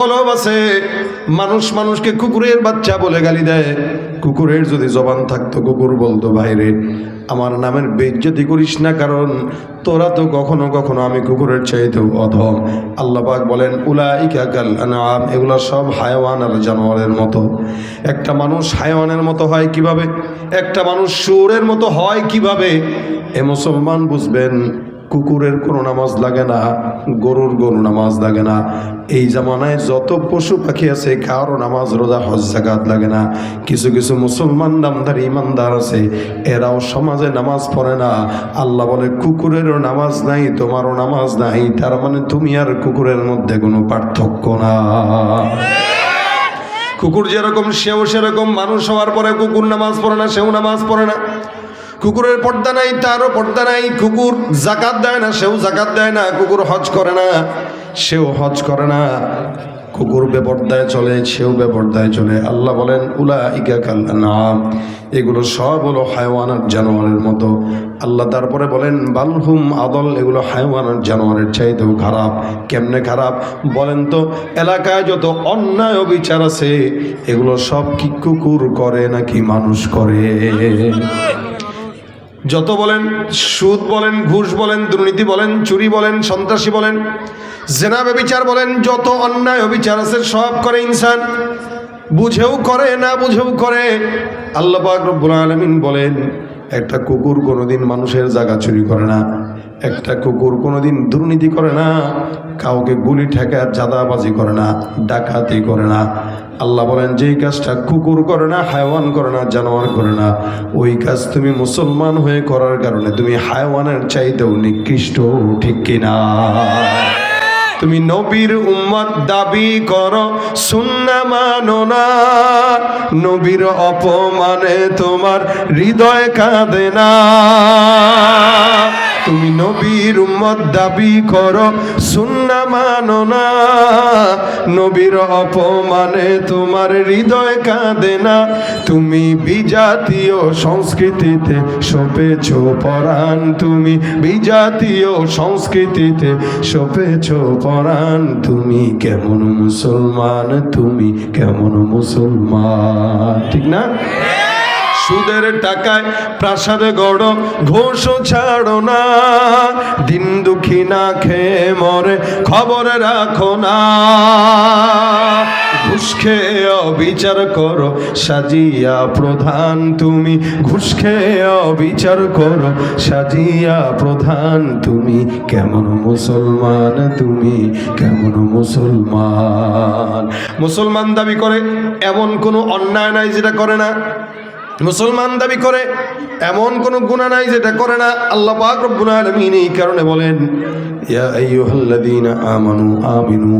ভালোবাসে। মানুষ মানুষকে কুকুরের বাচ্চা বলে গালি দেয়। কুকুরের যদি জবান থাকতো কুকুর বলতো, ভাইরে আমার নামের বেইজ্জতি করিস না, কারণ তোরা তো কখনো কখনো আমি কুকুরের চাইতেও অধম। আল্লাহ পাক বলেন উলাইকা কাল আনআম, এগুলো সব হায়াওয়ান আর জানোয়ারের মতো। একটা মানুষ হায়াওয়ানের মতো হয় কিভাবে? একটা মানুষ শুয়োরের মতো হয় কিভাবে? এ মুসলমান বুঝবেন, কুকুরের কোনো নামাজ লাগে না, গরুর নামাজ লাগে না। এই জামানায় যত পশু পাখি আছে কারো নামাজ রোজা হজ যাকাত লাগে না। কিছু কিছু মুসলমান নামধারী ইমানদার আছে, এরাও সমাজে নামাজ পড়ে না। আল্লাহ বলে কুকুরেরও নামাজ নাই, তোমারও নামাজ নাই, তার মানে তুমি আর কুকুরের মধ্যে কোনো পার্থক্য না। কুকুর যেরকম সেও সেরকম। মানুষ হওয়ার পরে কুকুর নামাজ পড়ে না, সেও নামাজ পড়ে না। কুকুরের পর্দা নাই, তারও পর্দা নাই। কুকুর যাকাত দেয় না, সেও যাকাত দেয় না। কুকুর হজ করে না, সেও হজ করে না। কুকুর বেপর্দায় চলে, সেও বেপর্দায় চলে। আল্লাহ বলেন উলাইকা কাল আনআম, এগুলো সব হলো হায়াওয়ান আর জানোয়ারের মতো। আল্লাহ তারপরে বলেন বালহুম আদল, এগুলো হায়াওয়ান আর জানোয়ারের চাইতেও খারাপ। কেমনে খারাপ বলেন তো? এলাকায় যত অন্যায় অবিচার আছে এগুলো সব কি কুকুর করে নাকি মানুষ করে? যত বলেন সুদ বলেন, ঘুষ বলেন, দুর্নীতি বলেন, চুরি বলেন, সন্ত্রাসী বলেন, জেনা ব্যভিচার বলেন, যত অন্যায় অবিচার আছে সব করে ইনসান। বুঝেও করে, না বুঝেও করে। আল্লাহ পাক রব্বুল আলামিন বলেন একটা কুকুর কোনোদিন মানুষের জায়গা চুরি করে না, একটা কুকুর কোনোদিন দুর্নীতি করে না, কাউকে গুলি ঠেকায় চাঁদাবাজি করে না, ডাকাতি করে না। আল্লাহ বলেন যেই কাজটা কুকুর করে না, হায়াওয়ান করে না, জানোয়ার করে না, ওই কাজ তুমি মুসলমান হয়ে করার কারণে তুমি হায়াওয়ানের চাইতেও নিকৃষ্ট, ঠিক কিনা? তুমি নবীর উম্মত দাবি করো, সুন্নাহ মানো না, নবীর অপমানে তোমার হৃদয় কাঁদে না। তুমি নবীর উম্মত দাবি করো, সুন্নাহ মানো না, নবীর অপমানে তোমার হৃদয় কাঁদে না। তুমি বিজাতীয় সংস্কৃতিতে সপেছ পরাণ, তুমি বিজাতীয় সংস্কৃতিতে সপেছ পরাণ। তুমি কেমন মুসলমান, তুমি কেমন মুসলমান, ঠিক না? সুদের টাকায় প্রাসাদ গড়ো, ঘোষ ছাড়ো না, দিন দুঃখী না খেয়ে মরে খবর রাখো না। ঘুষ খেয়ে অবিচার করো সাজিয়া প্রধান, তুমি ঘুষ খেয়ে অবিচার করো সাজিয়া প্রধান। তুমি কেমন মুসলমান, তুমি কেমন মুসলমান? মুসলমান দাবি করে এমন কোনো অন্যায় নাই যেটা করে না। মুসলমান দাবি করে এমন কোন গুনাহ নাই যেটা করে না। আল্লাহ পাক রব্বুল আলামিন এই কারণে বলেন ইয়া আইয়ুহাল্লাযীনা আমানু আমিনু,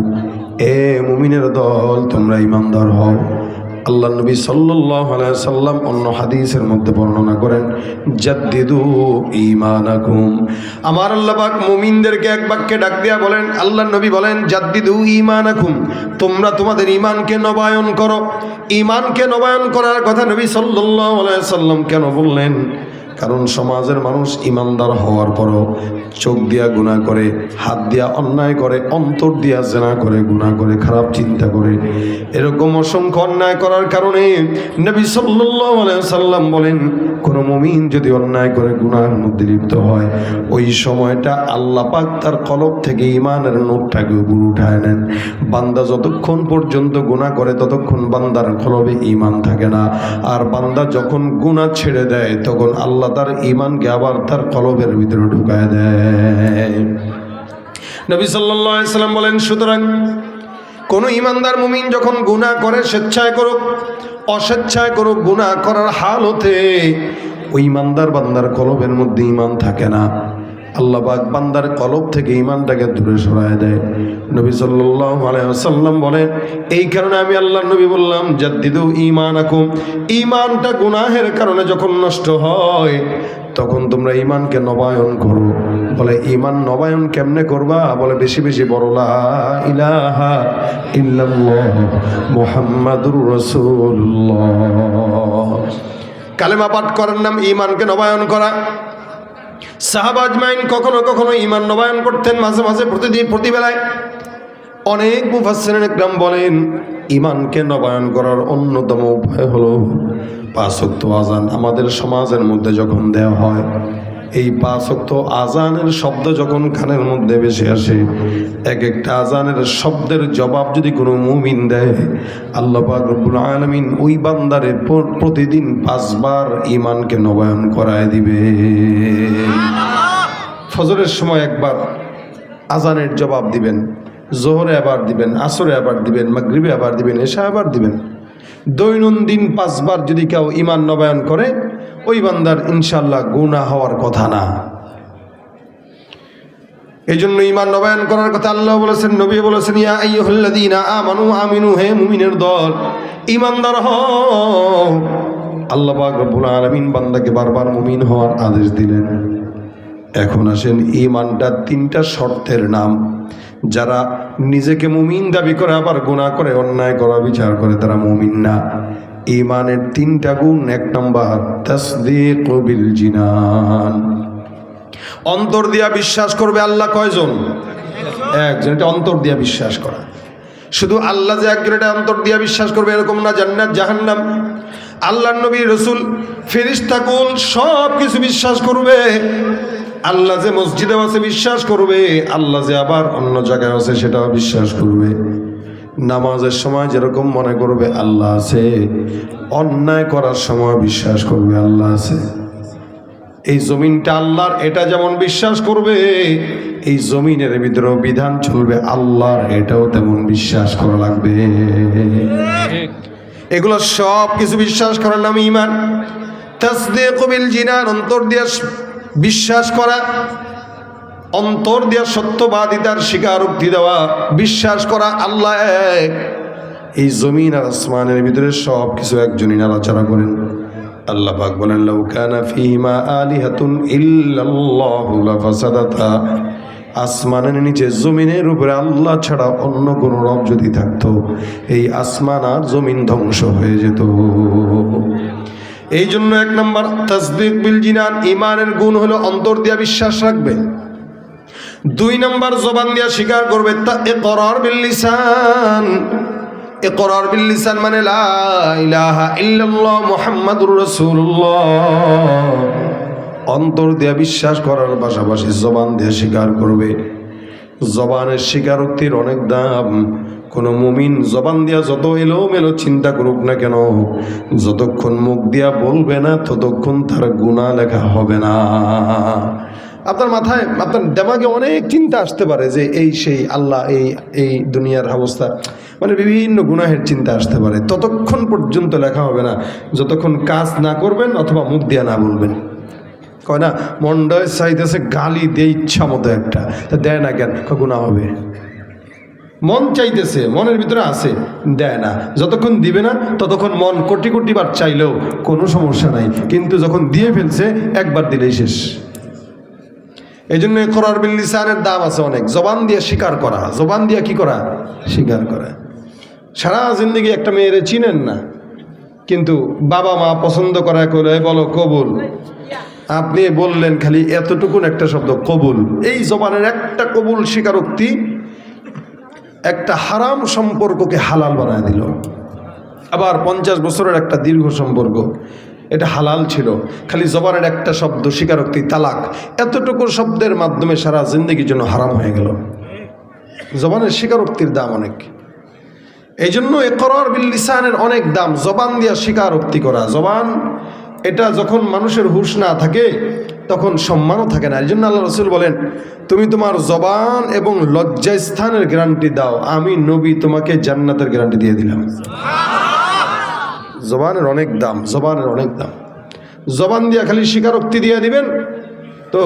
এ মুমিনের দল তোমরা ঈমানদার হও। আল্লাহ নবী সাল্লাল্লাহু আলাইহি সাল্লাম অন্য হাদিসের মধ্যে বর্ণনা করেন জাদ্দিদু ঈমানাকুম। আমার আল্লাহ পাক মুমিনদেরকে এক বাক্যে ডাক দিয়া বলেন, আল্লাহ নবী বলেন জাদ্দিদু ঈমানাকুম, তোমরা তোমাদের ঈমানকে নবায়ন করো। ঈমানকে নবায়ন করার কথা নবী সাল্লাল্লাহু আলাইহি সাল্লাম কেন বললেন? কারণ সমাজের মানুষ ইমানদার হওয়ার পরও চোখ দিয়া গুনাহ করে, হাত দিয়া অন্যায় করে, অন্তর দিয়া জেনা করে, গুনাহ করে, খারাপ চিন্তা করে। এরকম অসংখ্য অন্যায় করার কারণে নবী সাল্লাল্লাহু আলাইহি সাল্লাম বলেন কোন মুমিন যদি অন্যায় করে গুনাহের মধ্যে লিপ্ত হয়, ওই সময়টা আল্লাহ পাক তার কলব থেকে ঈমানের নূরটাকে উপরে উঠায় নেন। বান্দা যতক্ষণ পর্যন্ত গুনাহ করে ততক্ষণ বান্দার কলবে ঈমান থাকে না। আর বান্দা যখন গুনাহ ছেড়ে দেয় তখন আল্লাহ তার ঈমানকে আবার তার কলবের ভিতরে ঢুকায় দেয়। নবী সাল্লাল্লাহু আলাইহি সাল্লাম বলেন সুতরাং কোন ঈমানদার মুমিন যখন গুনাহ করে, স্বেচ্ছায় করুক অস্বেচ্ছায় করুক, গুনাহ করার হালতে ওই ঈমানদার বান্দার কলবের মধ্যে ঈমান থাকে না। আল্লাহ পাক বান্দার কলব থেকে ঈমানটাকে দূরে সরায় দেয়। নবী সাল্লাল্লাহু আলাইহি ওয়াসাল্লাম বলেন এই কারণে আমি আল্লাহর নবী বললাম জাদ্দিদু ঈমানাকুম, ঈমানটা গুনাহের কারণে যখন নষ্ট হয় তখন তোমরা ঈমানকে নবায়ন করো। বলে ঈমান নবায়ন কেমনে করবা? বলে বেশি বেশি বলো লা ইলাহা ইল্লাল্লাহ মুহাম্মাদুর রাসূলুল্লাহ। কালেমা পাঠ করার নাম ঈমানকে নবায়ন করা। সাহাবা আজমাইন কখনো কখনো ঈমান নবায়ন করতেন, মাঝে মাঝে প্রতিবেলায়। অনেক মুফাসসিরিন ইকরাম বলেন ঈমানকে নবায়ন করার অন্যতম উপায় হলো 5 ওয়াক্ত আযান আমাদের সমাজের মধ্যে যখন দেওয়া হয়, এই 5 ওয়াক্ত আযানের শব্দ যখন কানের মধ্যে ভেসে আসে, এক একটা আযানের শব্দের জবাব যদি কোনো মুমিন দেয়, আল্লাহ পাক রব্বুল আলামিন ওই বান্দারে প্রতিদিন 5 বার ঈমানকে নবায়ন করায় দিবে। ফজরের সময় একবার আযানের জবাব দিবেন, জোহরে আবার দিবেন, আসরে আবার দিবেন, মাগরিবে আবার দিবেন, এশা আবার দিবেন। দৈনন্দিন 5 বার যদি কেউ ঈমান নবায়ন করে, ওই বান্দার ইনশাআল্লাহ গুনাহ হওয়ার কথা না। এই জন্য ঈমান নবায়ন করার কথা আল্লাহ বলেছেন, নবী বলেছেন, ইয়া আইয়ুহাল্লাযীনা আমানু আমিনু, হে মুমিনের দল ঈমানদার হও। আল্লাহ পাক রব্বুল আলামিন বান্দাকে বারবার মুমিন হওয়ার আদেশ দিলেন। এখন আসেন, ঈমানটা 3টা শর্তের নাম। যারা নিজেকে মুমিন দাবি করে আবার গুনাহ করে, অন্যায় করে, বিচার করে, তারা মুমিন না। ঈমানের 3টা গুণ। 1 নাম্বার তাসদীকু বিল জিনান, অন্তর দিয়া বিশ্বাস করবে। আল্লাহ কয়জন? একজন। এটা অন্তর দিয়া বিশ্বাস করা। শুধু আল্লাহ যে একজন এটা অন্তর দিয়া বিশ্বাস করবে এরকম না। জান্নাত জাহান্নাম, আল্লাহর নবী রাসূল ফেরেশতাকুল সব কিছু বিশ্বাস করবে। আল্লাহ যে মসজিদে আছে বিশ্বাস করবে, আল্লাহ যে আবার অন্য জায়গায় আছে সেটাও বিশ্বাস করবে। নামাজের সময় যেরকম মনে করবে আল্লাহ আছে, অন্যায় করার সময় বিশ্বাস করবে আল্লাহ আছে। এই জমিনটা আল্লাহর, এটা যেমন বিশ্বাস করবে, এই জমিনের ভিতরেও বিধান চলবে আল্লাহর, এটাও তেমন বিশ্বাস করা লাগবে। এগুলো সব কিছু বিশ্বাস করার নাম ঈমান। তাসদীকু বিল জিনান, অন্তর দিয়ে বিশ্বাস করা, অন্তর দিয়ে সত্যবাদিতার স্বীকারোক্তি দেওয়া, বিশ্বাস করা আল্লাহ এক। এই জমিন আর আসমানের ভিতরে সব কিছু একজনই নাড়াচাড়া করেন। আল্লাহ পাক বলেন, লাউ কানা ফীহিমা আলিহাতুন ইল্লাল্লাহু লাফাসাদাতা, আসমানের নিচে জমিনের উপরে আল্লাহ ছাড়া অন্য কোনো রব যদি থাকতো, এই আসমান আর জমিন ধ্বংস হয়ে যেত। এই জন্য 1 নম্বর তাসদীক বিল জিনান, ঈমানের গুণ হলো অন্তর দিয়া বিশ্বাস রাখবে। 2 নম্বর জবান দিয়া স্বীকার করবে। ইকরার বিল লিসান, ইকরার বিল লিসান মানে লা ইলাহা ইল্লাল্লাহ মুহাম্মাদুর রাসূলুল্লাহ। অন্তর দিয়া বিশ্বাস করার পাশাপাশি জবান দিয়ে স্বীকার করবে। জবানের স্বীকারোক্তির অনেক দাম। কোনো মুমিন জবান দিয়া যত এলোমেলো চিন্তা করুক না কেন, যতক্ষণ মুখ দিয়া বলবে না ততক্ষণ তার গুনাহ লেখা হবে না। আপনার মাথায়, আপনার দেমাগে অনেক চিন্তা আসতে পারে যে এই সেই আল্লাহ, এই দুনিয়ার অবস্থা, মানে বিভিন্ন গুনাহের চিন্তা আসতে পারে। ততক্ষণ পর্যন্ত লেখা হবে না যতক্ষণ কাজ না করবেন অথবা মুখ দিয়া না বলবেন। কয় না, মন্ডয় চাইতেছে গালি দিয়ে ইচ্ছা মতো একটা, তা দেয় না কেন? গুনাহ হবে। মন চাইতেছে, মনের ভিতরে আছে, দেয় না। যতক্ষণ দিবে না ততক্ষণ মন কোটি কোটি বার চাইলেও কোনো সমস্যা নাই, কিন্তু যখন দিয়ে ফেলছে একবার দিলেই শেষ। এই জন্য ইকরার বিল লিসানের দাম আছে অনেক। জবান দিয়ে স্বীকার করা, জবান দিয়ে কি করা? স্বীকার করা। সারা জিন্দগি একটা মেয়েরে চিনেন না, কিন্তু বাবা মা পছন্দ করা করে বলো কবুল, আপনি বললেন খালি এতটুকুন একটা শব্দ কবুল। এই জবানের একটা কবুল স্বীকারোক্তি একটা হারাম সম্পর্ককে হালাল বানায় দিল। আবার 50 বছরের একটা দীর্ঘ সম্পর্ক, এটা হালাল ছিল, খালি জবানের একটা শব্দ স্বীকারোক্তি তালাক, এতটুকু শব্দের মাধ্যমে সারা জিন্দগির জন্য হারাম হয়ে গেল। জবানের স্বীকারোক্তির দাম অনেক। এই জন্য ইকরার বিল লিসানের অনেক দাম। জবান দিয়া স্বীকারোক্তি করা। জবান এটা যখন মানুষের হুঁশ না থাকে তখন সম্মানও থাকে না। এই জন্য আল্লাহ রাসূল বলেন, তুমি তোমার জবান এবং লজ্জাস্থানের গ্যারান্টি দাও, আমি নবী তোমাকে জান্নাতের গ্যারান্টি দিয়ে দিলাম। জবানের অনেক দাম, জবানের অনেক দাম। জবান দিয়া খালি স্বীকারোক্তি দিয়ে দিবেন তো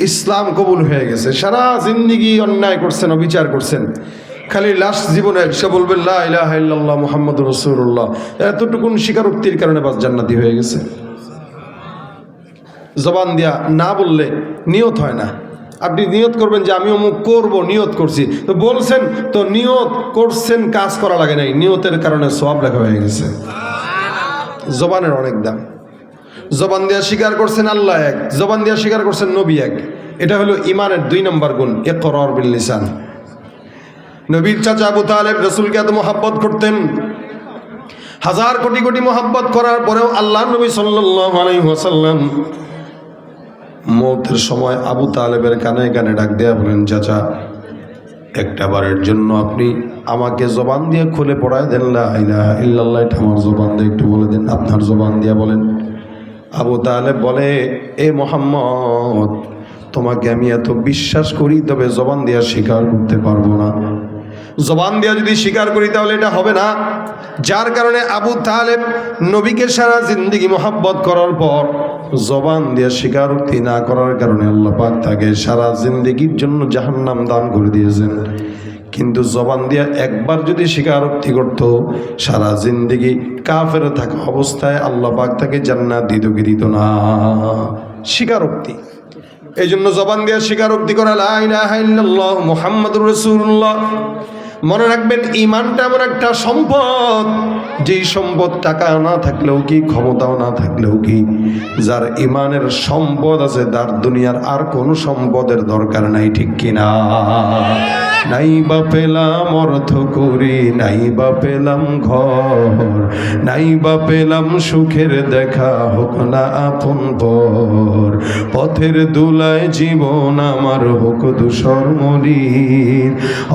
ইসলাম কবুল হয়ে গেছে। সারা জিন্দিগি অন্যায় করছেন, অবিচার করছেন, খালি লাস্ট জীবনে এসে বলবেন লা ইলাহা ইল্লাল্লাহ মুহাম্মাদুর রাসূলুল্লাহ, এতটুকুন স্বীকারোক্তির কারণে বাস জান্নাতি হয়ে গেছে। জবান দিয়া না বললে নিয়ত হয় না। আপনি নিয়ত করবেন যে আমি অমুক করবো, নিয়ত করছি, তো বলছেন তো নিয়ত করছেন, কাজ করা লাগে নাই, নিয়তের কারণে সওয়াব লেখা হয়ে গেছে। জবানের অনেক দাম। জবান দিয়া স্বীকার করছেন আল্লাহ এক, জবান দিয়া স্বীকার করছেন নবী এক। এটা হলো ঈমানের 2 নম্বর গুণ, ইকরার বিল লিসান। নবীর চাচা আবু তালেব রাসূলকে এত মহব্বত করতেন, হাজার কোটি কোটি মহব্বত করার পরেও আল্লাহ নবী সাল্লাল্লাহু আলাইহি ওয়াসাল্লাম মওতের সময় আবু তালেবের কানে কানে ডাক দেয়া বলেন, চাচা একটা বারের জন্য আপনি আমাকে জবান দিয়ে খুলে পড়ায় দেন লা ইলাহা ইল্লাল্লাহ, এটা আমার জবান দিয়ে একটু বলে দেন, আপনার জবান দিয়ে বলেন। আবু তালেব বলে, এ মুহাম্মদ, তোমাকে আমি এত বিশ্বাস করি, তবে জবান দিয়ে স্বীকার করতে পারবো না। জবান দিয়ে যদি স্বীকার করি তাহলে এটা হবে না। যার কারণে আবু তালেব নবীকে সারা জিন্দেগি মহব্বত করার পর জবান দিয়ে স্বীকারোক্তি না করার কারণে আল্লাহ পাক তাকে সারা জিন্দেগির জন্য জাহান্নাম দান করে দিয়েছেন। কিন্তু জবান দিয়ে একবার যদি স্বীকারোক্তি করতো, সারা জিন্দেগি কাফের থাকা অবস্থায় আল্লাহ পাক তাকে জান্নাত দিত কি দিত না? স্বীকারোক্তি। এই জন্য জবান দিয়ে স্বীকারোক্তি করা, লা ইলাহা ইল্লাল্লাহ মুহাম্মাদুর রাসূলুল্লাহ। মনে রাখবেন, ঈমানটা এমন একটা সম্পদ, যেই সম্পদ টাকা না থাকলেও কি, ক্ষমতাও না থাকলেও কি, যার ঈমানের সম্পদ আছে তার দুনিয়ার আর কোনো সম্পদের দরকার নাই, ঠিক কিনা? নাই বা পেলাম অর্থ করি, নাই বা পেলাম ঘর, নাই বা পেলাম সুখের দেখা, হোক না আপন পর, পথের দুলায় জীবন আমার হোক ধূসর মলিন,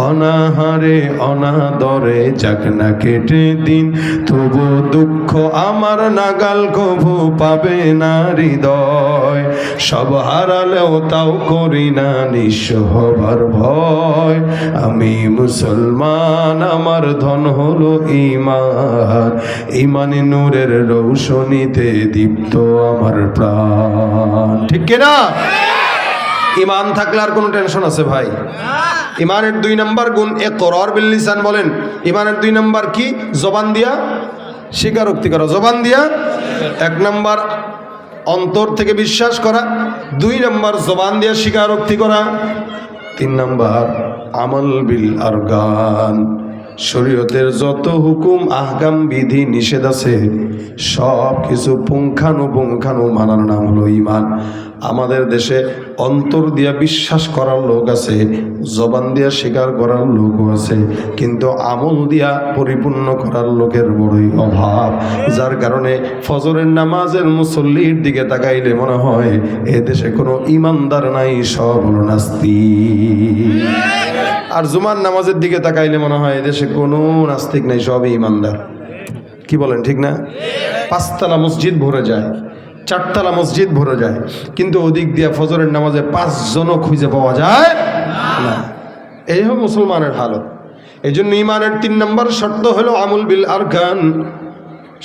অনাহারে অনাদরে যাক না কেটে দিন, তবু দুঃখ আমার নাগাল কভু পাবে না হৃদয়, সব হারালেও তাও করি না নিঃস্ব হবার ভয়, আমি মুসলমান আমার ধন হলো ঈমান, ঈমানে নূরের রৌশনীতে দীপ্ত আমার প্রাণ, ঠিক কিনা? ঈমান থাকলে আর কোনো টেনশন আছে ভাই? ঈমানের 2 নম্বর গুণ ইকরার বিল লিসান। বলেন ঈমানের 2 নম্বর কি? জবান দিয়া স্বীকারোক্তি করা। জবান দিয়া 1 নম্বর অন্তর থেকে বিশ্বাস করা, 2 নম্বর জবান দিয়া স্বীকারোক্তি করা, 3 নম্বর আমল বিল আরকান। শরীয়তের যত হুকুম আহকাম বিধি নিষেধ আছে সব কিছু পুঙ্খানুপুঙ্খানু মানার নাম হলো ঈমান। আমাদের দেশে অন্তর দিয়া বিশ্বাস করার লোক আছে, জবান দিয়া স্বীকার করার লোকও আছে, কিন্তু আমল দিয়া পরিপূর্ণ করার লোকের বড়ই অভাব। যার কারণে ফজরের নামাজের মুসল্লির দিকে তাকাইলে মনে হয় এ দেশে কোনো ঈমানদার নাই, সব হলো নাস্তিক। আর জুমার নামাজের দিকে তাকাইলে মনে হয় এদেশে কোনো নাস্তিক নাই, সবই ঈমানদার। কি বলেন, ঠিক না? 5 তলা মসজিদ ভরে যায়, 4 তলা মসজিদ ভরে যায়, কিন্তু ওদিক দিয়ে ফজরের নামাজে 5 জনও খুঁজে পাওয়া যায় না। এই হলো মুসলমানের হালত। এই জন্য ঈমানের 3 নম্বর শর্ত হলো আমল বিল আরকান।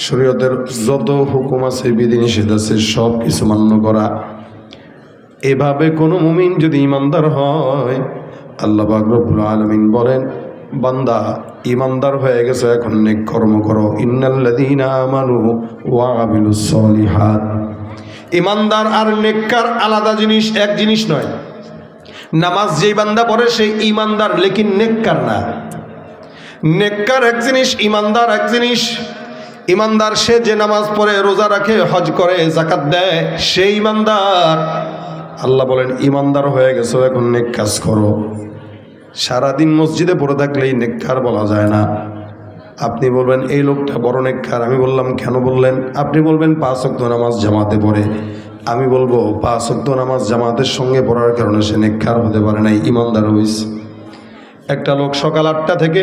শরীয়তের যত হুকুম আছে বিধি নিষেধ আছে সব কিছু মান্য করা। এভাবে কোনো মুমিন যদি ঈমানদার হয়, আল্লাহ পাক রব্বুল আলামিন বলেন, বান্দা ঈমানদার হয়ে গেছে, এখন নেক কর্ম করো। ইন্নাল্লাযীনা আমানু ওয়া আমিলুস সলিহাত। ঈমানদার আর নেককার আলাদা জিনিস, এক জিনিস নয়। নামাজ যেই বান্দা পড়ে সেই ঈমানদার, লেকিন নেককার না। নেককার এক জিনিস, ঈমানদার এক জিনিস। ঈমানদার সে যে নামাজ পড়ে, রোজা রাখে, হজ করে, যাকাত দেয়, সেই ঈমানদার। আল্লাহ বলেন ঈমানদার হয়ে গেছো, এখন নেক কাজ করো। সারাদিন মসজিদে পড়ে থাকলেই নেককার বলা যায় না। আপনি বলবেন এই লোকটা বড় নেককার। আমি বললাম কেন বললেন? আপনি বলবেন 5 ওয়াক্ত নামাজ জামাতে পড়ে। আমি বলবো 5 ওয়াক্ত নামাজ জামাতের সঙ্গে পড়ার কারণে সে নেককার হতে পারে নাই, ঈমানদার হইছে। একটা লোক সকাল 8টা থেকে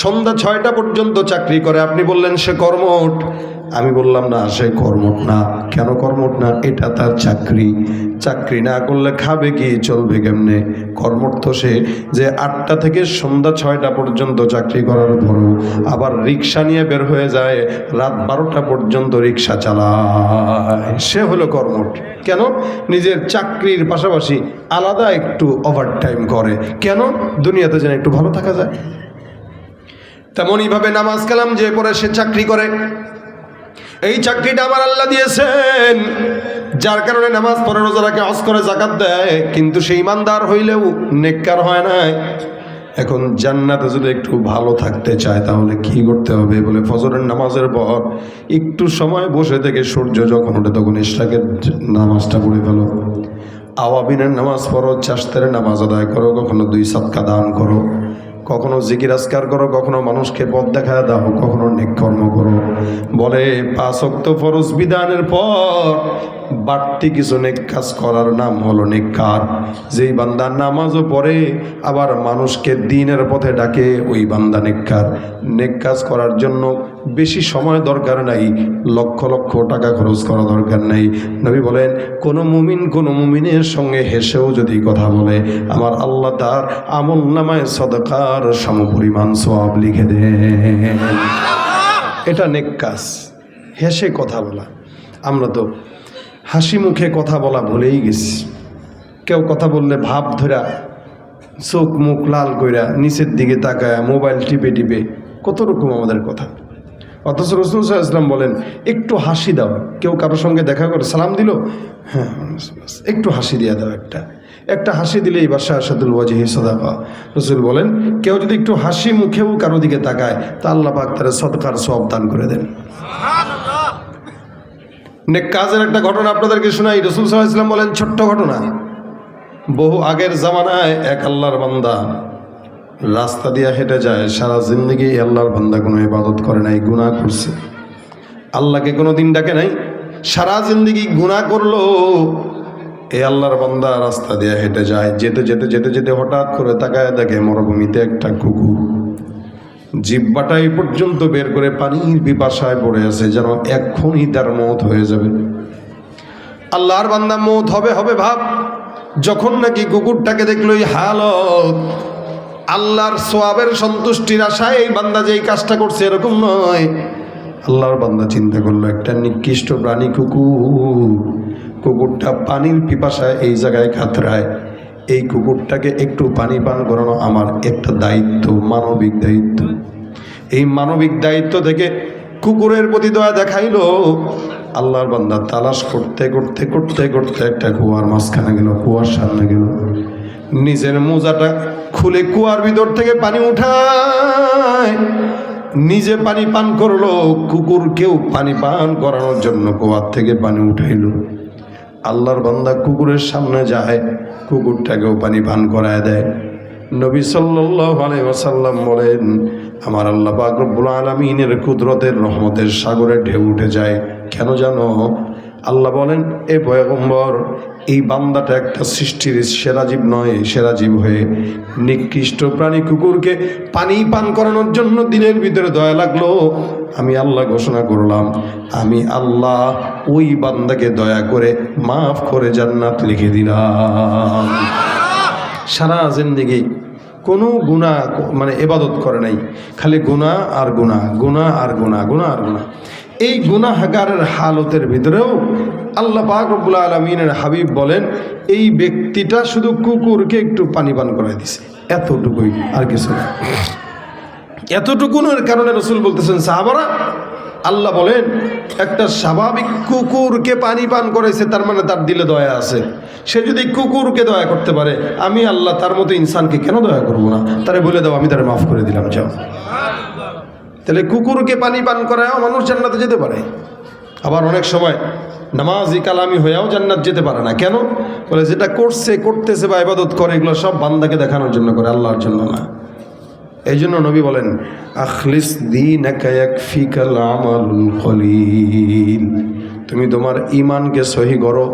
সন্ধ্যা 6টা পর্যন্ত চাকরি করে, আপনি বললেন সে কর্মঠ। আমি বললাম না, সে কর্মঠ না। কেন কর্মঠ না? এটা তার চাকরি। চাকরি না করলে খাবে কি, চলবে কেমনে? কর্মঠ তো সে যে 8টা থেকে সন্ধ্যা 6টা পর্যন্ত চাকরি করার পরও আবার রিক্সা নিয়ে বের হয়ে যায়, রাত 12টা পর্যন্ত রিক্সা চালায়, সে হলো কর্মঠ। কেন? নিজের চাকরির পাশাপাশি আলাদা একটু ওভারটাইম করে। কেন? দুনিয়াতে যেন একটু ভালো থাকা যায়। তেমনইভাবে নামাজ কালাম যে পড়ে সে চাকরি করে। এই চাকরিটা আমার আল্লাহ দিয়েছেন, যার কারণে নামাজ পড়ে, রোজা রাখে, হজ করে, যাকাত দেয়, কিন্তু সে ঈমানদার হইলেও নেককার হয় নাই। এখন জান্নাতে যদি একটু ভালো থাকতে চায় তাহলে কি করতে হবে? বলে ফজরের নামাজের পর একটু সময় বসে থেকে সূর্য যখন ওঠে তখন ইশরাকের নামাজটা পড়ে ফেলো। আওয়াবিনের নামাজ পড়ো, চাষতের নামাজ আদায় করো, কখনো 2 সাদকা দান করো। কখনো জিকির আজকার করো, কখনো মানুষকে পথ দেখা দাও, কখনো নেক কর্ম করো। বলে 5 ওয়াক্ত ফরজ বিধানের পর বাড়তি কিছু নেক কাজ করার নাম হলো নেককার। যেই বান্দা নামাজও পড়ে আবার মানুষকে দ্বীনের পথে ডাকে, ওই বান্দা নেককার। নেক কাজ করার জন্য বেশি সময় দরকার নাই, লক্ষ লক্ষ টাকা খরচ করা দরকার নাই। নবী বলেন কোনো মুমিনের সঙ্গে হেসেও যদি কথা বলে, আমার আল্লাহ তার আমল নামায় সদকার সমপরিমাণ সওয়াব লিখে দেন। এটা নেক কাজ, হেসে কথা বলা। আমরা তো হাসি মুখে কথা বলা ভুলেই গেছি। কেউ কথা বললে ভাব ধরা, চোখ মুখ লাল কইরা, নিচের দিকে তাকায়, মোবাইল টিপে টিপে, কত রকম আমাদের কথা। অথচ রাসূল সাল্লাল্লাহু আলাইহি ওয়াসাল্লাম বলেন একটু হাসি দাও। কেউ কারোর সঙ্গে দেখা করে সালাম দিল, হ্যাঁ একটু হাসি দিয়ে দাও, একটা হাসি দিলেই বাশাশাতুল ওয়াজহি সাদাকা। রাসূল বলেন কেউ যদি একটু হাসি মুখেও কারো দিকে তাকায় তা আল্লাহ পাক তার সদকার সওয়াব দান করে দেন। নেক কাজের একটা ঘটনা আপনাদেরকে শোনাই। রাসূল সাল্লাল্লাহু আলাইহি ওয়াসাল্লাম বলেন ছোট্ট ঘটনা, বহু আগের জামানায় এক আল্লাহর বান্দা রাস্তা দিয়ে হেঁটে যায়। সারা জিন্দগি আল্লাহর বান্দা কোনো ইবাদত করে নাই, গুনাহ করছে, আল্লাহকে কোনো দিন ডাকে নাই, সারা জিন্দগি গুনাহ করলো। এই আল্লাহর বান্দা রাস্তা দিয়ে হেঁটে যায়, যেতে যেতে যেতে যেতে হঠাৎ করে তাকায় দেখে মরুভূমিতে একটা কুকুর জিহ্বাটা এই পর্যন্ত বের করে পানির পিপাসায় পড়ে আছে, যেন এক্ষুনি তার মওত হয়ে যাবে। আল্লাহর বান্দা মওত হবে হবে ভাব, যখন নাকি কুকুরটাকে দেখলো এই হালত, আল্লাহর সোয়াবের সন্তুষ্টির আশায় এই বান্দা যে এই কাজটা করছে এরকম নয়। আল্লাহর বান্দা চিন্তা করলো একটা নিকৃষ্ট প্রাণী কুকুর, কুকুরটা পানির পিপাসায় এই জায়গায় কাতরায়, এই কুকুরটাকে একটু পানি পান করানো আমার একটা দায়িত্ব, মানবিক দায়িত্ব। এই মানবিক দায়িত্ব থেকে কুকুরের প্রতি দয়া দেখাইলো। আল্লাহর বান্দা তালাশ করতে করতে করতে করতে একটা কুয়ার মাঝখানে গেল, কুয়ার সামনে গেল, নিজের মোজাটা খুলে কুয়ার ভিতর থেকে পানি উঠায়, নিজে পানি পান করলো, কুকুরকেও পানি পান করানোর জন্য কুয়ার থেকে পানি উঠাইলো। আল্লাহর বান্দা কুকুরের সামনে যায়, কুকুরটাকেও পানি পান করায় দেয়। নবী সাল্লাল্লাহু আলাইহি ওয়াসাল্লাম বলেন আমার আল্লাহ পাক রব্বুল আলামিনের কুদরতের রহমতের সাগরে ঢেউ উঠে যায়। কেন জানো? আল্লাহ বলেন এ পয়গম্বর, এই বান্দাটা একটা সৃষ্টির সেরা জীব নয়, সেরা জীব হয়ে নিকৃষ্ট প্রাণী কুকুরকে পানি পান করানোর জন্য দিনের ভিতরে দয়া লাগলো। আমি আল্লাহ ঘোষণা করলাম, আমি আল্লাহ ওই বান্দাকে দয়া করে মাফ করে জান্নাত লিখে দিলাম। সারা জিন্দেগি কোনো গুনাহ মানে ইবাদত করে নাই, খালি গুনাহ আর গুনাহ, গুনাহ আর গুনাহ, গুনাহ আর গুনাহ। এই গুনাহগারের হালতের ভিতরেও আল্লাহ পাক রব্বুল আলামিনের হাবিব বলেন এই ব্যক্তিটা শুধু কুকুরকে একটু পানি পান করাই দিছে, এতটুকুই, আর কিছু না। এতটুকুনের কারণে রাসূল বলতেছেন সাহাবারা, আল্লাহ বলেন একটা স্বাভাবিক কুকুরকে পানি পান করাইছে, তার মানে তার দিলে দয়া আছে। সে যদি কুকুরকে দয়া করতে পারে, আমি আল্লাহ তার মতো ইনসানকে কেন দয়া করব না? তারে বলে দাও আমি তারে মাফ করে দিলাম, যাও। তাহলে কুকুরকে পানি পান করায়ও মানুষ জান্নাতে যেতে পারে। আবার অনেক সময় নামাজি কালামি হয়েও জান্নাত যেতে পারে না। কেন? বলে যেটা করতেছে বা ইবাদত করে এগুলো সব বান্দাকে দেখানোর জন্য করে, আল্লাহর জন্য না। এই জন্য নবী বলেন আখলিস দীনাকা ইয়াকফিকাল আমালুল কলিল, তুমি তোমার ঈমানকে সহি করো,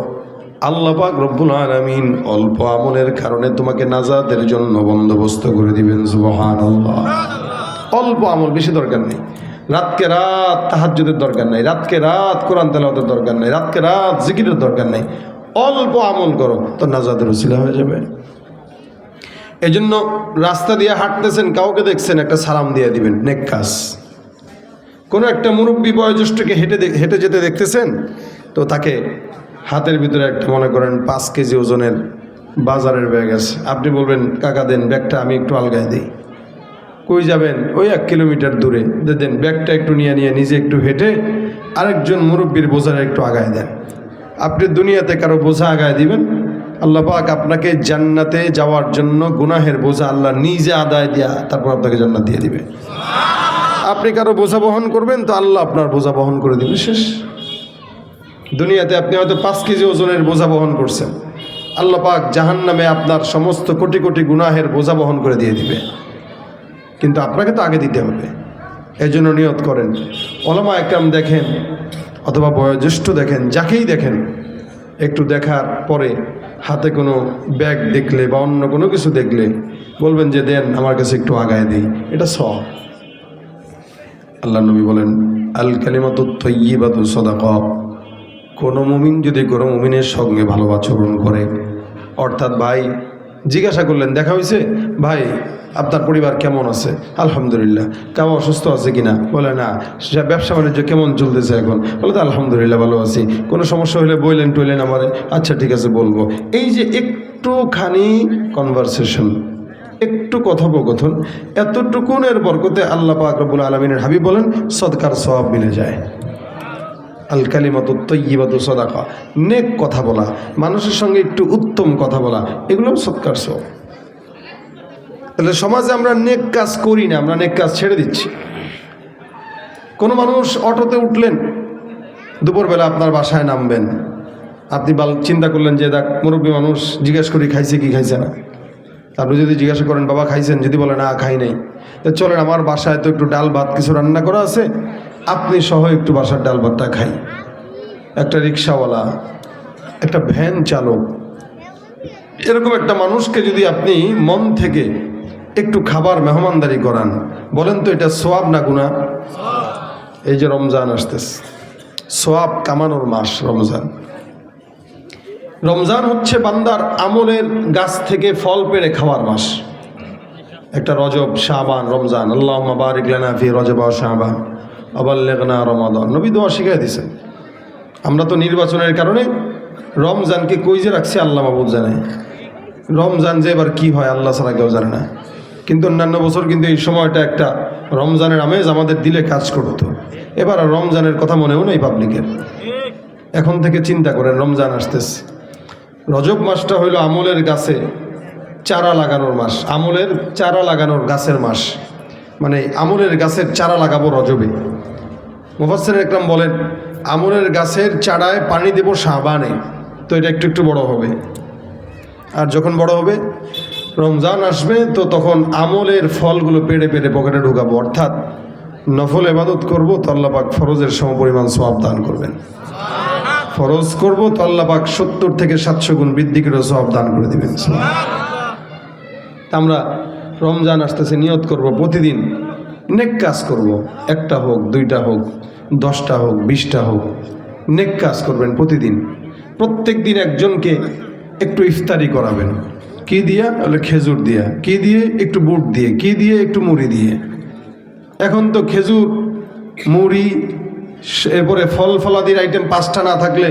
আল্লাহ পাক রব্বুল আলামিন অল্প আমলের কারণে তোমাকে নাজাতের জন্য বন্দোবস্ত করে দিবেন। সুবহানাল্লাহ। অল্প আমল, বেশি দরকার নেই। রাতকে রাত তাহাজ্জুদের দরকার নাই, রাতকে রাত কোরআন তেলাওয়াতের দরকার নাই, রাতকে রাত জিকিরের দরকার নাই। অল্প আমল করো তো নাজাতের ওসিলা হয়ে যাবে। এই জন্য রাস্তা দিয়ে হাঁটতেছেন, কাউকে দেখছেন, একটা সালাম দিয়ে দিবেন, নেক কাজ। কোনো একটা মুরব্বী বয়োজ্যেষ্ঠকে হেঁটে যেতে দেখতেছেন, তো তাকে হাতের ভিতরে একটা মনে করেন 5 কেজি ওজনের বাজারের ব্যাগ আছে, আপনি বলবেন কাকা দেন ব্যাগটা, আমি একটু আলগায় দিই। কই যাবেন? ওই 1 কিলোমিটার দূরে, দেন ব্যাগটা একটু নিয়ে নিজে একটু হেঁটে আরেকজন মুরব্বীর বোঝাটা একটু আগায় দেন। আপনি দুনিয়াতে কারো বোঝা আগায় দিবেন, আল্লাহ পাক আপনাকে জান্নাতে যাওয়ার জন্য গুনাহের বোঝা আল্লাহ নিজে আদায় দিয়া তারপর আপনাকে জান্নাত দিয়ে দিবে। আপনি কারো বোঝা বহন করবেন তো আল্লাহ আপনার বোঝা বহন করে দিবে, শেষ। দুনিয়াতে আপনি হয়তো 5 কেজি ওজনের বোঝা বহন করছেন, আল্লাহ পাক জাহান্নামে আপনার সমস্ত কোটি কোটি গুনাহের বোঝা বহন করে দিয়ে দিবে। কিন্তু আপনাকে তো আগে দিতে হবে। এই জন্য নিয়ত করেন। ওলামা একরাম দেখেন অথবা বয়োজ্যেষ্ঠ দেখেন, যাকেই দেখেন, একটু দেখার পরে হাতে কোনো ব্যাগ দেখলে বা অন্য কোনো কিছু দেখলে বলবেন যে দেন, আমার কাছে একটু আগায় দিই, এটা সওয়াব। আল্লাহ নবী বলেন আল কালিমাতু তাইয়্যিবাতু সাদাকা। কোনো মুমিন যদি কোনো মুমিনের সঙ্গে ভালো আচরণ করে, অর্থাৎ ভাই জিজ্ঞাসা করলেন দেখা হয়েছে, ভাই আপনার পরিবার কেমন আছে, আলহামদুলিল্লাহ। কেউ অসুস্থ আছে কিনা, বলে না। ব্যবসা বাণিজ্য কেমন চলতেছে এখন, বলে তো আলহামদুলিল্লাহ ভালো আছি। কোনো সমস্যা হলে বললেন টইলেন আমারে, আচ্ছা ঠিক আছে বলবো। এই যে একটুখানি কনভারসেশন, একটু কথোপকথন, এতটুকুনের বরকতে আল্লাহ পাক রব্বুল আলামিনের হাবিব বলেন সদকার সওয়াব মিলে যায়। আল কালিমাতু তাইয়্যিবাতু সাদাকা। নেক কথা বলা, মানুষের সঙ্গে একটু উত্তম কথা বলা, এগুলো সদকার সওয়াব। তাহলে সমাজে আমরা নেক কাজ করি না, আমরা নেক কাজ ছেড়ে দিচ্ছি। কোনো মানুষ অটোতে উঠলেন, দুপুরবেলা আপনার বাসায় নামবেন, আপনি চিন্তা করলেন যে দেখ মুরব্বী মানুষ, জিজ্ঞেস করি খাইছে কি খাইছে না। আপনি যদি জিজ্ঞাসা করেন বাবা খাইছেন, যদি বলে না খাই নাই, তো চলেন আমার বাসায় তো একটু ডাল ভাত কিছু রান্না করা আছে, আপনি সহ একটু বাসার ডাল ভাতটা খাই। একটা রিক্সাওয়ালা, একটা ভ্যান চালক, এরকম একটা মানুষকে যদি আপনি মন থেকে একটু খাবার মেহমানদারি করান, বলেন তো এটা সওয়াব না গুনাহ? এই যে রমজান আসতেছে, সওয়াব কামানোর মাস রমজান। রমজান হচ্ছে বান্দার আমলের গাছ থেকে ফল পেড়ে খাওয়ার মাস। একটা রজব, শাবান, রমজান। আল্লাহুম্মা বারিক লানা ফি রজব ওয়া শাবান ওয়া বাল্লিগনা রমাদান। নবী দোয়া শিখিয়ে দিয়েছেন। আমরা তো নির্বাচনের কারণে রমজানকে কই যে রাখছি আল্লাহ মাবুদ জানে। রমজান যে এবার কি হয় আল্লাহ ছাড়া কেউ জানে না। কিন্তু অন্যান্য বছর কিন্তু এই সময়টা একটা রমজানের আমেজ আমাদের দিলে কাজ করত। এবার আর রমজানের কথা মনেও নেই পাবলিকের। এখন থেকে চিন্তা করেন রমজান আসতেছে। রজব মাসটা হইল আমলের গাছে চারা লাগানোর মাস, আমলের চারা লাগানোর গাছের মাস। মানে আমলের গাছের চারা লাগাবো রজবে। মুফাসসির একরাম বলেন আমলের গাছের চারায় পানি দেব শাবানে, তো এটা একটু একটু বড় হবে। আর যখন বড় হবে রমজান আসবে, তো তখন আমলের ফলগুলো পেড়ে পেড়ে পকেটে ঢুকাবো। অর্থাৎ নফল ইবাদত করবো তো আল্লাহ পাক ফরজের সমপরিমাণ সওয়াব দান করবেন। ফরজ করবো তো আল্লাহ পাক 70 থেকে 700 গুণ বৃদ্ধি করে সওয়াব দান করে দিবেন। আমরা রমজান আসতেছে, নিয়ত করব প্রতিদিন নেক কাজ করব। একটা হোক, 2টা হোক, 10টা হোক, 20টা হোক, নেক কাজ করবেন প্রতিদিন। প্রত্যেক দিন একজনকে একটু ইফতারি করাবেন। কি দিয়া? বলে খেজুর দিয়া। কি দিয়ে? একটু বুট দিয়ে। কি দিয়ে? একটু মুড়ি দিয়ে। এখন তো খেজুর, মুড়ি, এরপরে ফল ফলাদির আইটেম 5টা না থাকলে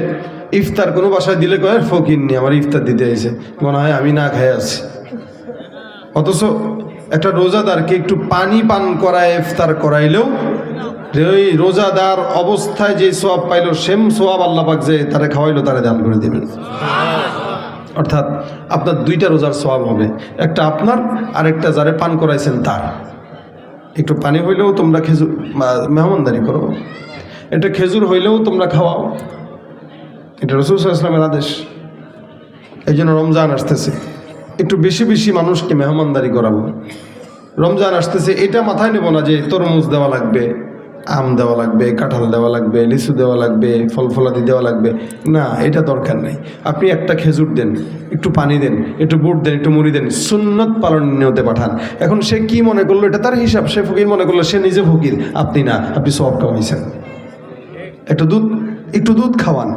ইফতার কোনো বাসায় দিলে কয় ফকির নি আমার ইফতার দিতে এসে, মনে হয় আমি না খেয়ে আছি। অথচ একটা রোজাদারকে একটু পানি পান করায় ইফতার করাইলেও ওই রোজাদার অবস্থায় যে সওয়াব পাইল, সেম সওয়াব আল্লাহ পাক যে তারে খাওয়াইলো তারে দান করে দিবেন। অর্থাৎ আপনার 2টা রোজার সওয়াব হবে, একটা আপনার আর একটা যারে পান করাইছেন তার। একটু পানি হইলেও তোমরা খেজুর মেহমানদারি করো, এটা খেজুর হইলেও তোমরা খাওয়াও। এটা রাসূল সাল্লাল্লাহু আলাইহি ওয়াসাল্লামের আদেশ। এই জন্য রমজান আসতেছে, একটু বেশি বেশি মানুষকে মেহমানদারি করাবো। রমজান আসতেছে, এটা মাথায় নেব না যে তরমুজ দেওয়া লাগবে, আম দেওয়া লাগবে, কাঁঠাল দেওয়া লাগবে, লিচু দেওয়া লাগবে, ফল ফলাদি দেওয়া লাগবে। না, এটা দরকার নেই। আপনি একটা খেজুর দেন, একটু পানি দেন, একটু বুট দেন, একটু মুড়ি দেন, সুন্নত পালন নিয়তে পাঠান। এখন সে কি মনে করলো এটা তার হিসাব। সে ফকির মনে করলো, সে নিজে ফকির, আপনি না, আপনি সওয়াব কামাইছেন। একটু দুধ খাওয়ান।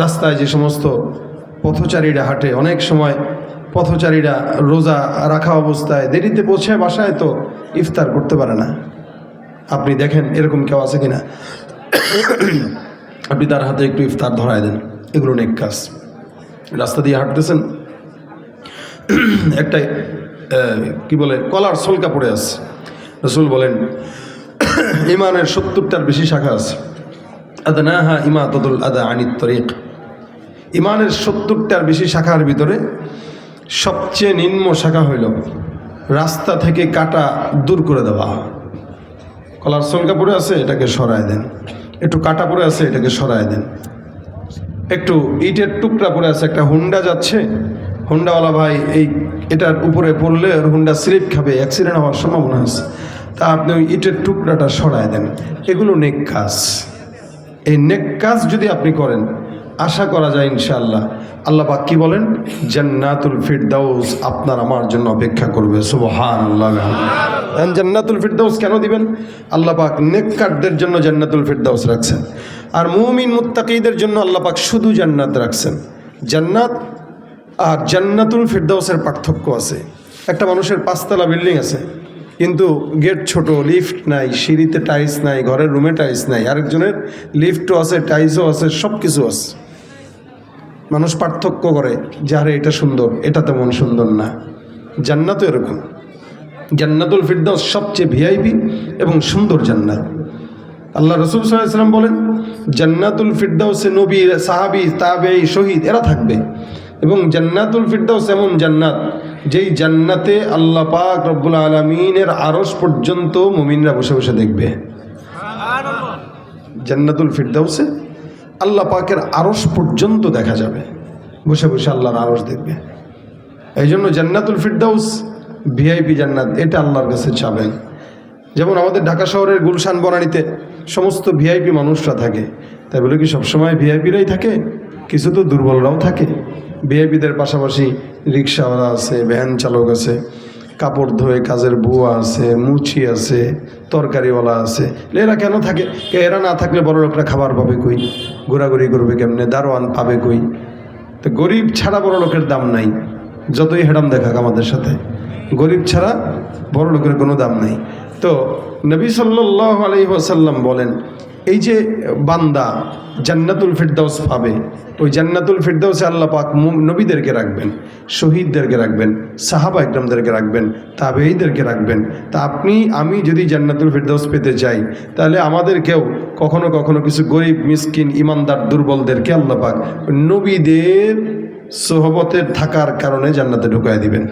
রাস্তায় যে সমস্ত পথচারীরা হাঁটে, অনেক সময় পথচারীরা রোজা রাখা অবস্থায় দেরিতে পৌঁছায় বাসায়, তো ইফতার করতে পারে না। আপনি দেখেন এরকম কেউ আছে কিনা, আপনি তার হাতে একটু ইফতার ধরায় দেন। এগুলো নেক কাজ। রাস্তা দিয়ে হাঁটতেছেন, একটা কি বলে কলার সলকা পড়ে আছে। রাসূল বলেন ইমানের 70টার বেশি শাখা আছে। আদনাহা ইমাতাতুল আদা আনিত তরিক। ইমানের 70টার বেশি শাখার ভিতরে সবচেয়ে নিম্ন শাখা হইল রাস্তা থেকে কাটা দূর করে দেওয়া। কলার সলকা পড়ে আছে, এটাকে সরায় দেন। একটু কাটা পড়ে আছে, এটাকে সরায় দেন। একটু ইটের টুকরা পড়ে আছে, একটা হুন্ডা যাচ্ছে, হুন্ডাওয়ালা ভাই এটার উপরে পড়লে ওর হুন্ডা স্লিপ খাবে, অ্যাক্সিডেন্ট হওয়ার সম্ভাবনা আছে, তা আপনি ওই ইটের টুকরাটা সরায় দেন। এগুলো নেক কাজ। এই নেক কাজ যদি আপনি করেন, আশা করা যায় ইনশাআল্লাহ আল্লাহ পাক কি বলেন, জান্নাতুল ফিরদাউস আপনার আমার জন্য অপেক্ষা করবে। সুবহানাল্লাহ। জান্নাতুল ফিরদাউস কেন দিবেন? আল্লাহ পাক নেককারদের জন্য জান্নাতুল ফিরদাউস রাখছেন, আর মুমিন মুত্তাকিদের জন্য আল্লাহ পাক শুধু জান্নাত রাখছেন। জান্নাত আর জান্নাতুল ফিরদাউসের পার্থক্য আছে। একটা মানুষের 5 তলা বিল্ডিং আছে, কিন্তু গেট ছোট, লিফট নাই, সিঁড়িতে টাইলস নাই, ঘরের রুমে টাইলস নাই। আরেকজনের লিফটও আছে, টাইলসও আছে, সব কিছু আছে। মানুষ পার্থক্য করে যে আরে এটা সুন্দর, এটা তেমন সুন্দর না। জান্নাতও এরকম। জান্নাতুল ফিরদাউস সবচেয়ে ভিআইপি এবং সুন্দর জান্নাত। আল্লাহ রাসূল সাল্লাল্লাহু আলাইহি ওয়াসাল্লাম বলেন, জান্নাতুল ফিরদাউসে নবী, সাহাবী, তাবেঈ, শহীদ এরা থাকবে। এবং জান্নাতুল ফিরদাউস এমন জান্নাত, যেই জান্নাতে আল্লাহ পাক রব্বুল আলামিনের আরশ পর্যন্ত মুমিনরা বসে বসে দেখবে। জান্নাতুল ফিরদাউসে আল্লাহ পাকের আরশ পর্যন্ত দেখা যাবে, বসে বসে আল্লাহর আরশ দেখবে। এই জন্য জান্নাতুল ফিরদাউস ভিআইপি জান্নাত, এটা আল্লাহর কাছে চাবেন। যেমন আমাদের ঢাকা শহরের গুলশান বনানীতে সমস্ত ভিআইপি মানুষরা থাকে, তাই বলে কি সবসময় ভিআইপিরাই থাকে? কিছু তো দুর্বলরাও থাকে। ভিআইপিদের পাশাপাশি রিক্সাওয়ালা আছে, ভ্যান চালক আছে, কাপড় ধোয়ে কাজের বুয়া আছে, মুচি আছে, তরকারিওয়ালা আছে। এরা কেন থাকে? এরা না থাকলে বড় লোকরা খাবার পাবে কই, ঘোরাঘুরি করবে কেমনে, দারোয়ান পাবে কই? তো গরিব ছাড়া বড় লোকের দাম নাই, যতই হেডাম দেখাক আমাদের সাথে, গরিব ছাড়া বড় লোকের কোনো দাম নাই। তো নবী সাল্লাল্লাহু আলাইহি ওয়াসাল্লাম বলেন, এই যে বান্দা জান্নাতুল ফিরদাউস পাবে, ওই জান্নাতুল ফিরদাউসে আল্লাহ পাক নবীদেরকে রাখবেন, শহীদদেরকে রাখবেন, সাহাবা ইকরামদেরকে রাখবেন, তাবেঈদেরকে রাখবেন। তা আপনি আমি যদি জান্নাতুল ফিরদাউস পেতে চাই, তাহলে আমাদেরকেও কখনো কখনো কিছু গরিব, মিসকিন, ইমানদার, দুর্বলদেরকে আল্লাহ পাক নবীদের সোহবতের থাকার কারণে জান্নাতে ঢুকায় দিবেন।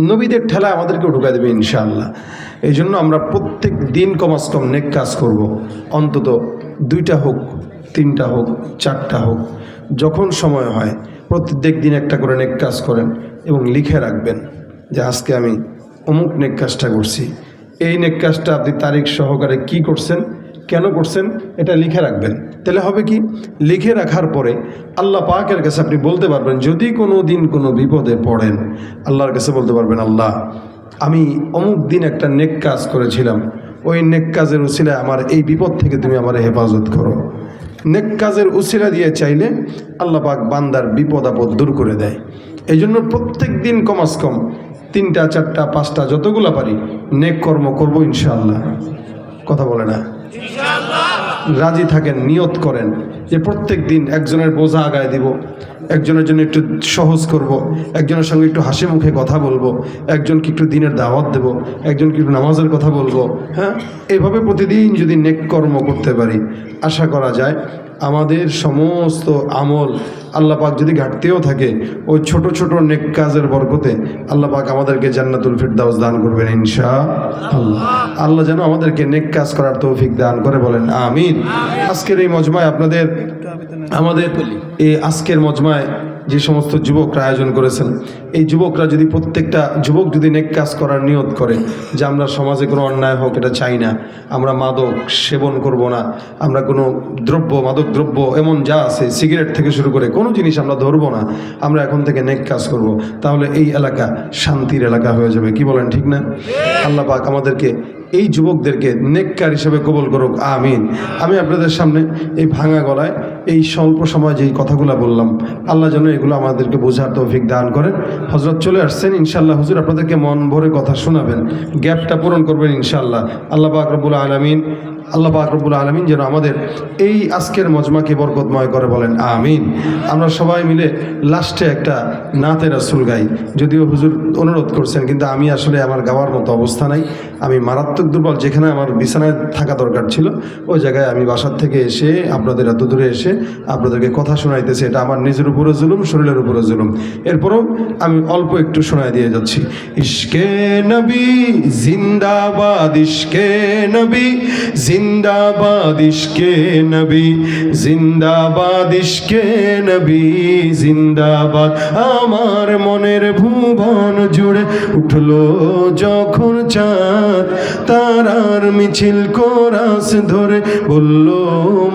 নবীদের ঠেলা আমাদেরকেও ঢুকায় দেবে ইনশাআল্লাহ। এই জন্য আমরা প্রত্যেক দিন কমাস কম নেক কাজ করব। অন্তত 2টা হোক, 3টা হোক, 4টা হোক, যখন সময় হয় প্রত্যেক দিন একটা করে নেক কাজ করেন এবং লিখে রাখবেন যে আজকে আমি অমুক নেক কাজটা করছি। এই নেক কাজটা আপনি তারিখ সহকারে কি করছেন, কেন করছেন, এটা লিখে রাখবেন। তাহলে হবে কি, লিখে রাখার পরে আল্লাহ পাকের কাছে আপনি বলতে পারবেন, যদি কোনো দিন কোনো বিপদে পড়েন, আল্লাহর কাছে বলতে পারবেন, আল্লাহ আমি অমুক দিন একটা নেক কাজ করেছিলাম, ওই নেক কাজের উসিলায় আমার এই বিপদ থেকে তুমি আমার হেফাজত করো। নেক কাজের উসিলা দিয়ে চাইলে আল্লাহ পাক বান্দার বিপদ আপদ দূর করে দেয়। এই জন্য প্রত্যেক দিন কমাস কম 3টা, 4টা, 5টা যতগুলো পারি নেক কর্ম করবো ইনশাআল্লাহ। কথা বলে না? রাজি থাকেন, নিয়ত করেন যে প্রত্যেক দিন একজনের বোঝা আগায় দিব, একজনের জন্য একটু সহজ করব, একজনের সঙ্গে একটু হাসি মুখে কথা বলবো, একজনকে একটু দিনের দাওয়াত দেব, একজনকে একটু নামাজের কথা বলবো। হ্যাঁ, এইভাবে প্রতিদিন যদি নেক কর্ম করতে পারি, আশা করা যায় আমাদের সমস্ত আমল আল্লাহ পাক যদি ঘাটতেও থাকে, ওই ছোট ছোট নেক কাজের বরকতে আল্লাহ পাক আমাদেরকে জান্নাতুল ফিরদাউস দান করবেন ইনশাআল্লাহ। আল্লাহ যেন আমাদেরকে নেক কাজ করার তৌফিক দান করে, বলেন আমিন। আজকের এই মজমায় আমাদের এই আজকের মজমায় যে সমস্ত যুবকরা আয়োজন করেছেন, এই যুবকরা যদি প্রত্যেকটা যুবক যদি নেক কাজ করার নিয়ত করে যে আমরা সমাজে কোনো অন্যায় হোক এটা চাই না, আমরা মাদক সেবন করব না, আমরা কোনো মাদক দ্রব্য এমন যা আছে সিগারেট থেকে শুরু করে কোনো জিনিস আমরা ধরবো না, আমরা এখন থেকে নেক কাজ করব, তাহলে এই এলাকা শান্তির এলাকা হয়ে যাবে। কি বলেন, ঠিক না? আল্লাহ পাক আমাদেরকে এই যুবকদেরকে নেককার হিসেবে কবুল করুক, আমিন। আমি আপনাদের সামনে এই ভাঙা গলায় এই স্বল্প সময় যেই কথাগুলো বললাম, আল্লাহ যেন এগুলো আমাদেরকে বোঝার তৌফিক দান করেন। হযরত চলে আসছেন ইনশাআল্লাহ, হুজুর আপনাদেরকে মন ভরে কথা শোনাবেন, গ্যাপটা পূরণ করবেন ইনশাআল্লাহ। আল্লাহ পাক রব্বুল আলামিন যেন আমাদের এই আজকের মজমাকে বরকতময় করে, বলেন আমিন। আমরা সবাই মিলে লাস্টে একটা নাতে রাসূল গাই, যদিও হুজুর অনুরোধ করছেন, কিন্তু আমি আসলে আমার গাওয়ার মতো অবস্থা নাই, আমি মারাত্মক দুর্বল। যেখানে আমার বিছানায় থাকা দরকার ছিল ওই জায়গায় আমি বাসার থেকে এসে আপনাদের এত দূরে এসে আপনাদেরকে কথা শোনাইতেছি, এটা আমার নিজের উপরে জুলুম, শরীরের উপরে জুলুম। এরপরও আমি অল্প একটু শোনাই দিয়ে যাচ্ছি। ইশকে নবী জিন্দাবাদ, ইশকে নবী জিন্দাবাদ ইশকে নবী, জিন্দাবাদ ইশকে নবী, জিন্দাবাদ। আমার মনের ভুবন জুড়ে উঠলো যখন চাঁদ, তারার মিছিল কোরাস ধরে বলল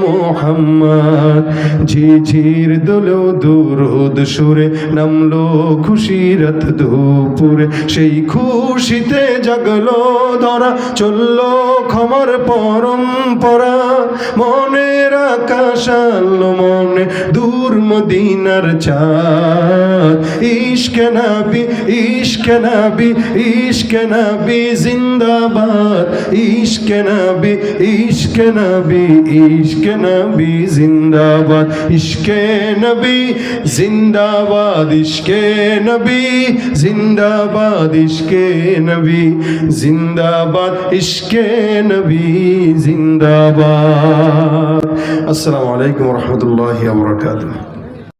মোহাম্মদ। ঝিঝির দোলো দুরুদ সুরে নামলো খুশিরাত দুপুরে, সেই খুশিতে জাগলো ধরা, চললো ক্ষমার পরম্পরা। মনের আকাশ আলো মনে দূর মদিনার চাঁদ। ইশকে নবী, ইশকে নবী, ইশকে নবী জিন্দাবাদ। ইশকে নবী, ইশকে নবী, ইশকে নবী জিন্দাবাদ। ইশকে নবী জিন্দাবাদ, ইশকে নবী জিন্দাবাদ, ইশকে নবী জিন্দাবাদ, ইশকে নবী জিন্দাবাদ। আসসালামু আলাইকুম ওয়া রাহমাতুল্লাহি ওয়া বারাকাতুহু।